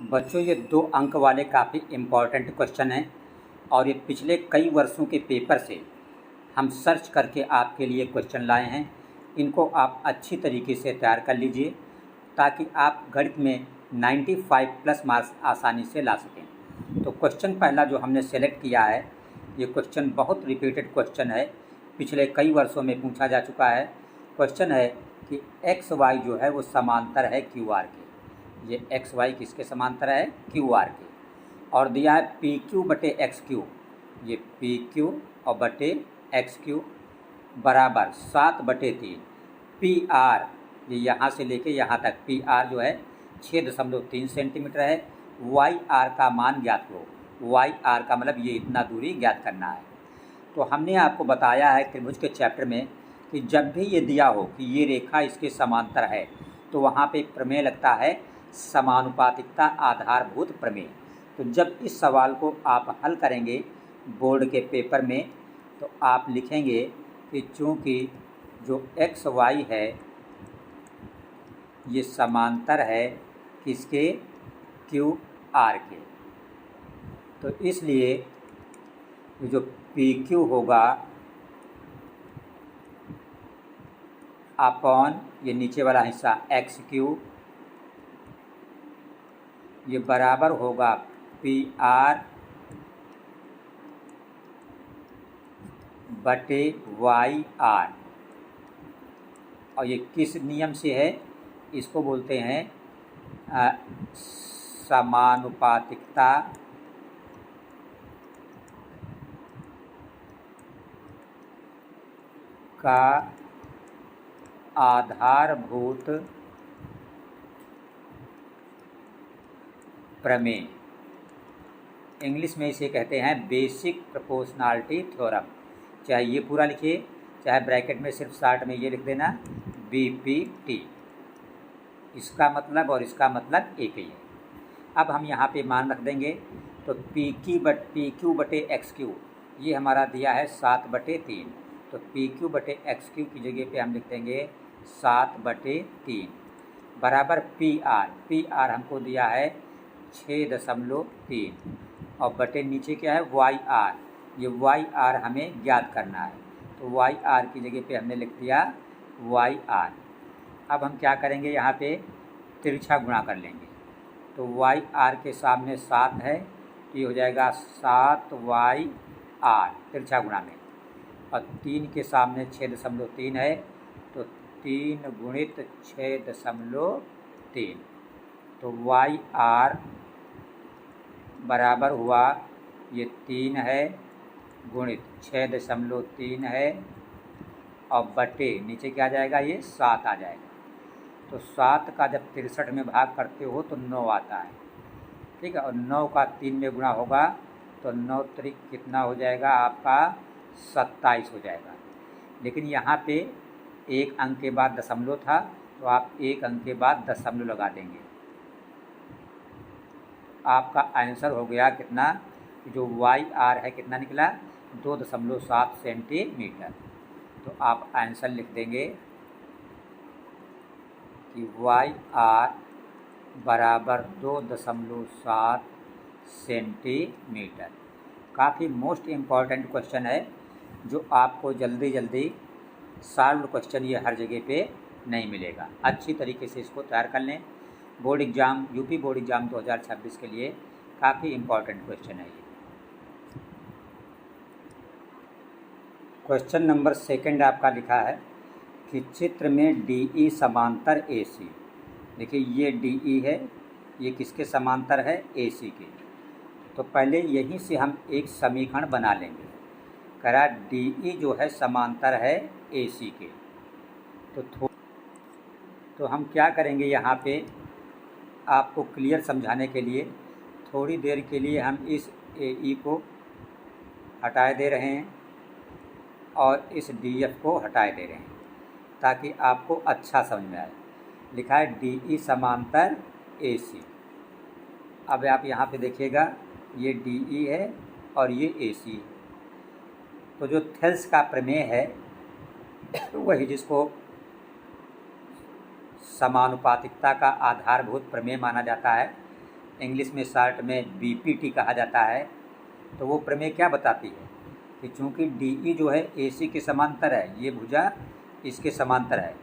बच्चों, ये 2 अंक वाले काफ़ी इम्पॉर्टेंट क्वेश्चन हैं और ये पिछले कई वर्षों के पेपर से हम सर्च करके आपके लिए क्वेश्चन लाए हैं। इनको आप अच्छी तरीके से तैयार कर लीजिए ताकि आप गणित में 95 प्लस मार्क्स आसानी से ला सकें। तो क्वेश्चन पहला जो हमने सेलेक्ट किया है, ये क्वेश्चन बहुत रिपीटेड क्वेश्चन है, पिछले कई वर्षों में पूछा जा चुका है। क्वेश्चन है कि एक्स वाई जो है वो समांतर है क्यू आर के। ये एक्स वाई किसके समांतर है? क्यू आर के। और दिया है पी क्यू बटे एक्स क्यू, ये पी क्यू और बटे एक्स क्यू बराबर 7/3। पी आर ये यहाँ से लेके यहाँ तक पी आर जो है 6.3 सेंटीमीटर है। वाई आर का मान ज्ञात करो। वाई आर का मतलब ये इतना दूरी ज्ञात करना है। तो हमने आपको बताया है त्रिभुज के चैप्टर में कि जब भी ये दिया हो कि ये रेखा इसके समांतर है तो वहाँ पे प्रमेय लगता है समानुपातिकता आधारभूत प्रमेय। तो जब इस सवाल को आप हल करेंगे बोर्ड के पेपर में तो आप लिखेंगे कि चूँकि जो एक्स वाई है ये समांतर है किसके? क्यू आर के। तो इसलिए जो पी क्यू होगा अपॉन ये नीचे वाला हिस्सा एक्स क्यू, ये बराबर होगा पी आर बटे वाई आर। और ये किस नियम से है? इसको बोलते हैं समानुपातिकता का आधारभूत प्रमेय। इंग्लिश में इसे कहते हैं बेसिक प्रोपोर्शनैलिटी थ्योरम। चाहे ये पूरा लिखिए, चाहे ब्रैकेट में सिर्फ शार्ट में ये लिख देना BPT। इसका मतलब और इसका मतलब एक ही है। अब हम यहाँ पे मान रख देंगे तो पी क्यू बटे एक्स क्यू ये हमारा दिया है 7/3। तो पी क्यू बटे एक्स क्यू की जगह पे हम लिख देंगे 7/3 बराबर पी आर हमको दिया है 6.3 और बटे नीचे क्या है? Y R. ये वाई आर हमें ज्ञात करना है तो वाई आर की जगह पे हमने लिख दिया वाई आर। अब हम क्या करेंगे? यहाँ पे तिरछा गुणा कर लेंगे। तो वाई आर के सामने 7 है तो ये हो जाएगा 7 YR तिरछा गुणा में, और 3 के सामने 6.3 है तो 3 गुणित 6.3। तो YR बराबर हुआ ये 3 है गुणित 6.3 है और बटे नीचे क्या आ जाएगा? ये 7 आ जाएगा। तो 7 का जब 63 में भाग करते हो तो 9 आता है, ठीक है। और 9 का 3 में गुणा होगा तो 9 त्रिक कितना हो जाएगा? आपका 27 हो जाएगा। लेकिन यहाँ पे एक अंक के बाद दशमलव था तो आप एक अंक के बाद दशमलव लगा देंगे। आपका आंसर हो गया कितना? जो YR है कितना निकला? 2.7 सेंटीमीटर। तो आप आंसर लिख देंगे कि YR बराबर 2.7 सेंटीमीटर। काफ़ी मोस्ट इम्पॉर्टेंट क्वेश्चन है जो आपको जल्दी सॉल्व क्वेश्चन ये हर जगह पे नहीं मिलेगा। अच्छी तरीके से इसको तैयार कर लें। Board exam UP board exam 2026 के लिए काफ़ी इम्पॉर्टेंट क्वेश्चन है ये। क्वेश्चन नंबर 2 आपका लिखा है कि चित्र में DE समांतर AC। देखिए ये DE है, ये किसके समांतर है? AC के। तो पहले यहीं से हम एक समीकरण बना लेंगे। कह रहा DE जो है समांतर है AC के। तो हम क्या करेंगे? यहाँ पे आपको क्लियर समझाने के लिए थोड़ी देर के लिए हम इस AE को हटाए दे रहे हैं और इस DF को हटाए दे रहे हैं ताकि आपको अच्छा समझ में आए। लिखा है DE समांतर AC। अब आप यहाँ पे देखिएगा ये DE है और ये AC है। तो जो थेल्स का प्रमेय है वही जिसको समानुपातिकता का आधारभूत प्रमेय माना जाता है, इंग्लिश में शॉर्ट में बीपीटी कहा जाता है। तो वो प्रमेय क्या बताती है कि चूँकि डीई जो है एसी के समांतर है, ये भुजा इसके समांतर है,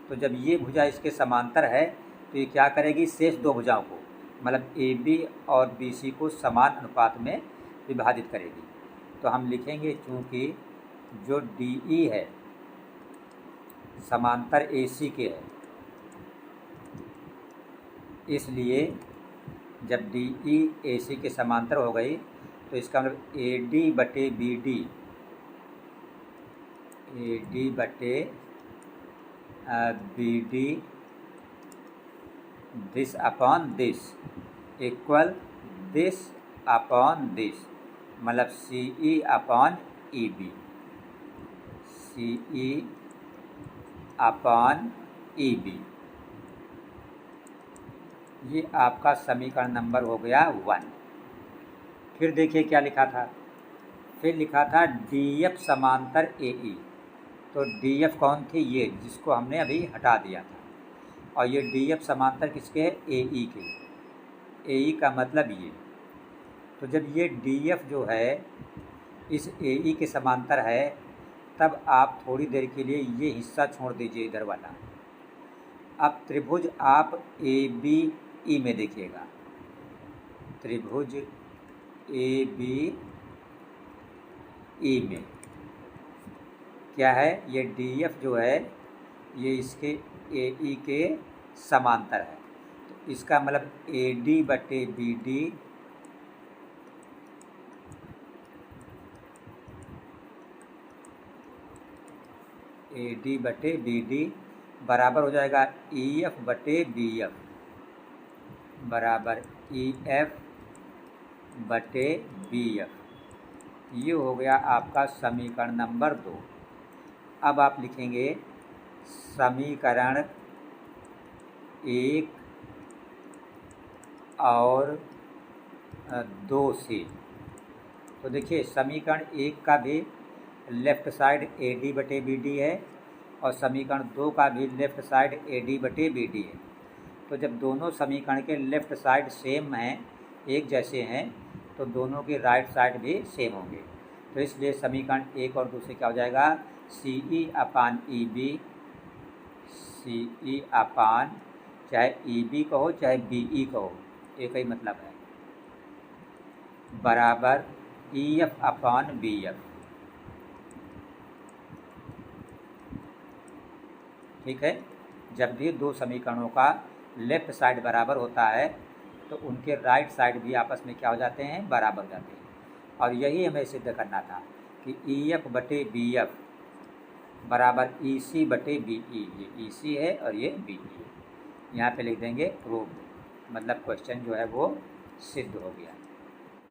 तो जब ये भुजा इसके समांतर है तो ये क्या करेगी, शेष दो भुजाओं को मतलब ए बी और बी सी को समान अनुपात में विभाजित करेगी। तो हम लिखेंगे चूँकि जो डीई है समांतर एसी के है, इसलिए जब डीई एसी के समांतर हो गई तो इसका मतलब एडी बटे बीडी, एडी बटे BD this upon this equal this upon this, मतलब CE upon EB, CE upon EB. ये आपका समीकरण नंबर हो गया 1। फिर देखिए क्या लिखा था, फिर लिखा था डीएफ समांतर एई। तो डीएफ कौन थी, ये जिसको हमने अभी हटा दिया था, और ये डीएफ समांतर किसके है, एई के। एई का मतलब ये, तो जब ये डीएफ जो है इस एई के समांतर है तब आप थोड़ी देर के लिए ये हिस्सा छोड़ दीजिए इधर वाला। अब त्रिभुज आप ए बी ई में देखिएगा, त्रिभुज ए बी ई में क्या है, ये डीएफ जो है ये इसके ए ई के समांतर है। तो इसका मतलब ए डी बटे बी डी ए डी बटे बी डी बराबर हो जाएगा ई एफ बटे बी एफ बराबर ई एफ बटे बी एफ। ये हो गया आपका समीकरण नंबर 2। अब आप लिखेंगे समीकरण 1 और 2 से। तो देखिए समीकरण 1 का भी लेफ़्ट साइड ए डी बटे बी डी है और समीकरण 2 का भी लेफ़्ट साइड ए डी बटे बी डी है। तो जब दोनों समीकरण के लेफ़्ट साइड सेम हैं, एक जैसे हैं, तो दोनों की राइट साइड भी सेम होंगे। तो इसलिए समीकरण 1 और 2 से क्या हो जाएगा, सी ई अपान ई बी, सी ई अपान चाहे ई बी कहो चाहे बी ई कहो एक ही मतलब है, बराबर ई एफ अपान बी एफ। ठीक है, जब भी दो समीकरणों का लेफ़्ट साइड बराबर होता है तो उनके राइट साइड भी आपस में क्या हो जाते हैं, बराबर हो जाते हैं। और यही हमें सिद्ध करना था कि ई एफ बटे बी एफ बराबर ई सी बटे बी ई। ये ई सी है और ये बी ई। यहाँ पे लिख देंगे प्रूव, मतलब क्वेश्चन जो है वो सिद्ध हो गया।